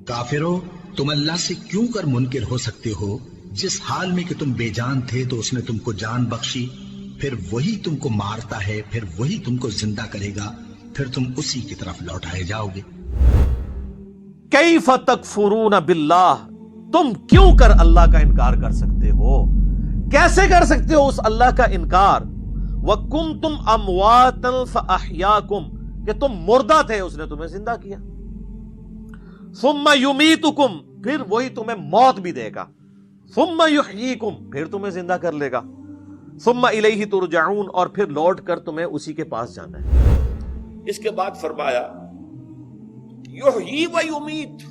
کافرو، تم اللہ سے کیوں کر منکر ہو سکتے ہو؟ جس حال میں کہ تم بے جان تھے تو اس نے تم کو جان بخشی، پھر وہی تم کو مارتا ہے، پھر وہی تم کو زندہ کرے گا، پھر تم اسی کی طرف لوٹائے جاؤ گے۔ کیف تکفرون باللہ، تم کیوں کر اللہ کا انکار کر سکتے ہو؟ کیسے کر سکتے ہو اس اللہ کا انکار؟ وَكُنْتُمْ أَمْوَاتًا فَأَحْيَاكُمْ، کہ تم مردہ تھے اس نے تمہیں زندہ کیا۔ ثُمَّ يُمِيتُكُمْ، پھر وہی تمہیں موت بھی دے گا۔ ثُمَّ يُحْيِيكُمْ، پھر تمہیں زندہ کر لے گا۔ ثُمَّ إِلَيْهِ تُرْجَعُونَ، اور پھر لوٹ کر تمہیں اسی کے پاس جانا ہے۔ اس کے بعد فرمایا یحیی و یمیت،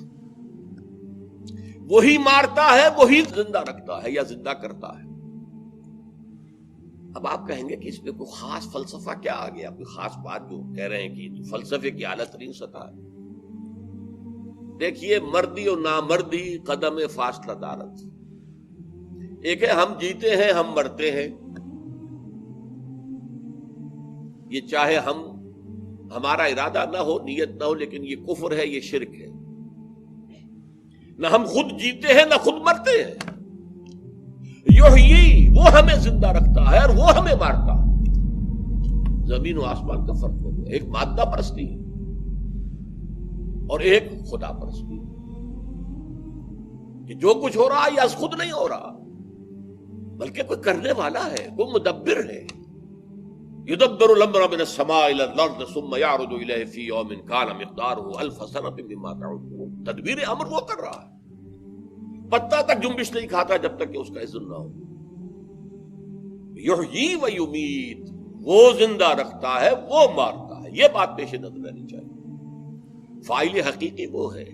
وہی مارتا ہے وہی زندہ رکھتا ہے یا زندہ کرتا ہے۔ اب آپ کہیں گے کہ اس میں کوئی خاص فلسفہ کیا آ گیا، کوئی خاص بات جو کہہ رہے ہیں کہ تو فلسفے کی اعلیٰ ترین سطح ہے۔ دیکھیے، مردی اور نامردی قدم فاصلہ دارت، ایک ہے ہم جیتے ہیں ہم مرتے ہیں، یہ چاہے ہمارا ارادہ نہ ہو، نیت نہ ہو، لیکن یہ کفر ہے، یہ شرک ہے۔ نہ ہم خود جیتے ہیں نہ خود مرتے ہیں۔ یحیی، وہ ہمیں زندہ رکھتا ہے اور وہ ہمیں مارتا ہے۔ زمین و آسمان کا فرق ہو گیا، ایک مادہ پرستی ہے اور ایک خدا پرستی، کہ جو کچھ ہو رہا ہے یہ خود نہیں ہو رہا، بلکہ کوئی کرنے والا ہے، کوئی مدبر ہے۔ يدبر الامر من السماء الى الارض ثم يعرض اليه في يوم كان مقداره الف سنه مما تعدون۔ تدبیر امر وہ کر رہا ہے، پتا تک جنبش نہیں کھاتا جب تک کہ اس کا اذن نہ ہو۔ یحیی و یمیت، وہ زندہ رکھتا ہے وہ مارتا ہے، یہ بات پیش نظر رہنی چاہیے۔ فاعل حقیقی وہ ہے۔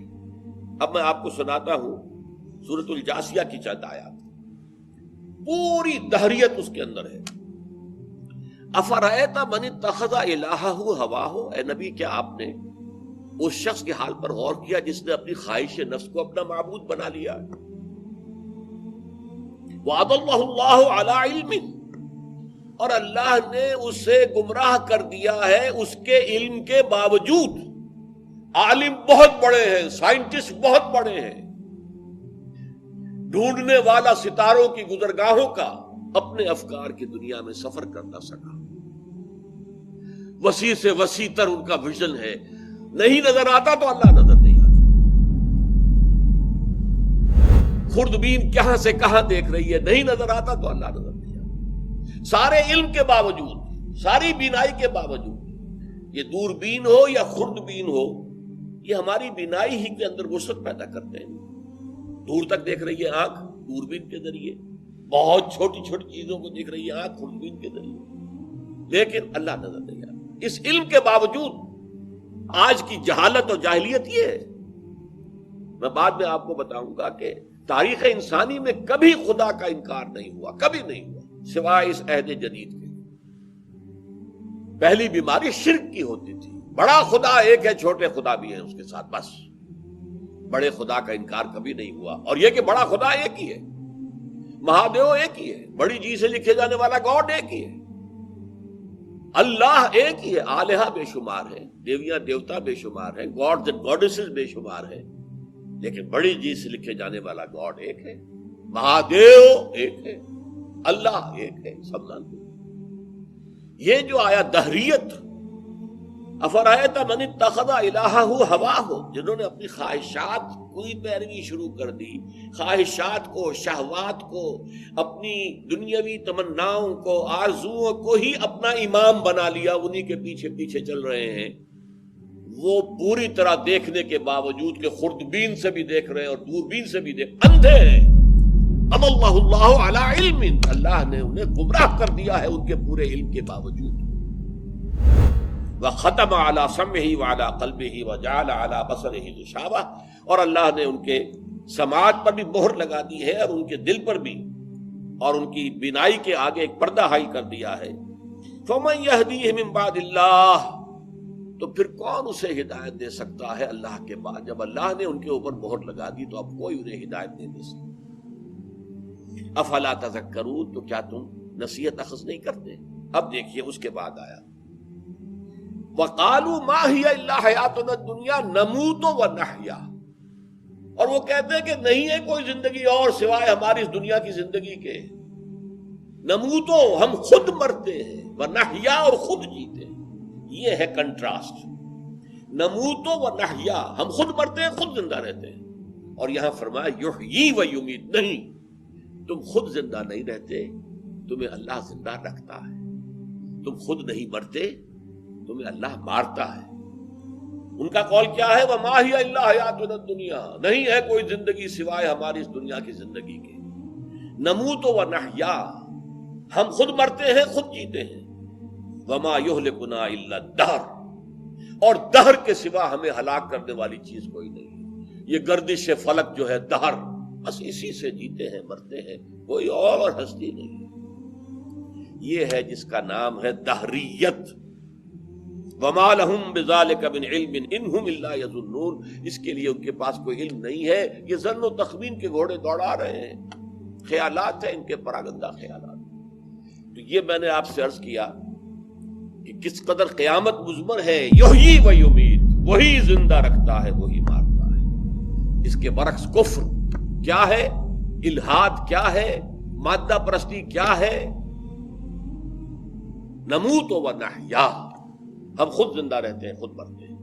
اب میں آپ کو سناتا ہوں سورۃ الجاثیہ کی چند آیات، پوری دہریت اس کے اندر ہے۔ افرأیت من اتخذ الہہ ہواہ، اے نبی کیا آپ نے اس شخص کے حال پر غور کیا جس نے اپنی خواہش نفس کو اپنا معبود بنا لیا؟ وَأَضَلَّهُ اللَّهُ عَلَىٰ عِلْمٍ، اور اللہ نے اسے گمراہ کر دیا ہے اس کے علم کے باوجود۔ عالم بہت بڑے ہیں، سائنٹسٹ بہت بڑے ہیں، ڈھونڈنے والا ستاروں کی گزرگاہوں کا اپنے افکار کی دنیا میں سفر کر نہ سکا۔ وسیع سے وسیع تر ان کا ویژن ہے، نہیں نظر آتا تو اللہ نظر نہیں آتا۔ خوردبین کہاں سے کہاں دیکھ رہی ہے، نہیں نظر آتا تو اللہ نظر نہیں آتا۔ سارے علم کے باوجود، ساری بینائی کے باوجود، یہ دوربین ہو یا خوردبین ہو، یہ ہماری بینائی ہی کے اندر وسعت پیدا کرتے ہیں۔ دور تک دیکھ رہی ہے آنکھ دوربین کے ذریعے، بہت چھوٹی چھوٹی چیزوں کو دیکھ رہی ہے آنکھ خوردبین کے ذریعے، لیکن اللہ نظر نہیں آتا۔ اس علم کے باوجود آج کی جہالت اور جاہلیت یہ ہے۔ میں بعد میں آپ کو بتاؤں گا کہ تاریخ انسانی میں کبھی خدا کا انکار نہیں ہوا، کبھی نہیں ہوا، سوائے اس عہد جدید کے۔ پہلی بیماری شرک کی ہوتی تھی، بڑا خدا ایک ہے، چھوٹے خدا بھی ہیں اس کے ساتھ، بس بڑے خدا کا انکار کبھی نہیں ہوا۔ اور یہ کہ بڑا خدا ایک ہی ہے، مہادیو ایک ہی ہے، بڑی جی سے لکھے جانے والا گاڈ ایک ہی ہے، اللہ ایک ہی ہے۔ آلہہ بے شمار ہیں، دیویاں دیوتا بے شمار ہیں، گاڈز اینڈ گاڈیسز بے شمار ہیں، لیکن بڑی جی سے لکھے جانے والا گاڈ ایک ہے، مہادیو ایک ہے، اللہ ایک ہے، سب جانتے ہیں۔ یہ جو آیا دہریت، افرأیت من اتخذ الہہ ہواہ، جنہوں نے اپنی خواہشات کی پیروی شروع کر دی، خواہشات کو، شہوات کو، اپنی دنیاوی تمناؤں کو، آرزوؤں کو ہی اپنا امام بنا لیا، انہی کے پیچھے پیچھے چل رہے ہیں۔ وہ پوری طرح دیکھنے کے باوجود کہ خوردبین سے بھی دیکھ رہے ہیں اور دوربین سے بھی اندھے ہیں۔ اضلہ اللہ علی علم، اللہ نے انہیں گمراہ کر دیا ہے ان کے پورے علم کے باوجود۔ وختم علی سمعہ وعلی قلبہ وجعل علی بصرہ غشاوہ، اور اللہ نے ان کے سماعت پر بھی مہر لگا دی ہے اور ان کے دل پر بھی، اور ان کی بینائی کے آگے ایک پردہ حائل کر دیا ہے۔ فمن یہدیہ من بعد اللہ، تو پھر کون اسے ہدایت دے سکتا ہے اللہ کے بعد؟ جب اللہ نے ان کے اوپر مہر لگا دی تو اب کوئی انہیں ہدایت نہیں دے سکتا۔ افلا تذکرون، تو کیا تم نصیحت اخذ نہیں کرتے؟ اب دیکھیے اس کے بعد آیا وَقَالُوا مَا هِيَ إِلَّا حَيَاتُنَا الدُّنْيَا نَمُوتُ وَنَحْيَا، اور وہ کہتے ہیں کہ نہیں ہے کوئی زندگی اور سوائے ہماری اس دنیا کی زندگی کے. نموتو ہم خود مرتے ہیں ونحیا اور خود جیتے ہیں. یہ ہے کنٹراسٹ. نموتو ونحیا ہم خود مرتے ہیں خود زندہ رہتے ہیں. اور یہاں فرمایا یحیی و یمیت نہیں، تم خود زندہ نہیں رہتے، تمہیں اللہ زندہ رکھتا ہے. تم خود نہیں مرتے، تمہیں اللہ مارتا ہے. ان کا قول کیا ہے؟ وَمَا هِيَ إِلَّا حَيَاتُنَا الدُّنْيَا، نہیں ہے کوئی زندگی سوائے ہماری اس دنیا کی زندگی کے. نموت ونحیا ہم خود مرتے ہیں خود جیتے ہیں. وَمَا يُهْلِكُنَا إِلَّا الدَّهْرُ، اور دہر کے سوا ہمیں ہلاک کرنے والی چیز کوئی نہیں. یہ گردش فلک جو ہے دہر، بس اسی سے جیتے ہیں مرتے ہیں، کوئی اور ہستی نہیں. یہ ہے جس کا نام ہے دہریت. وَمَا لَهُم بِذَلِكَ مِنْ عِلْمٍ إِنْ هُمْ إِلَّا يَظُنُّونَ، اس کے لیے ان کے پاس کوئی علم نہیں ہے، یہ ظن و تخمین کے گھوڑے دوڑا رہے ہیں، خیالات ہیں ان کے پراگندہ خیالات. تو یہ میں نے آپ سے عرض کیا کہ کس قدر قیامت مضمر ہے. یحیی و یمیت، وہی زندہ رکھتا ہے وہی مارتا ہے. اس کے برعکس کفر کیا ہے، الہاد کیا ہے، مادہ پرستی کیا ہے. نموت و نحیا ہم خود زندہ رہتے ہیں خود مرتے ہیں.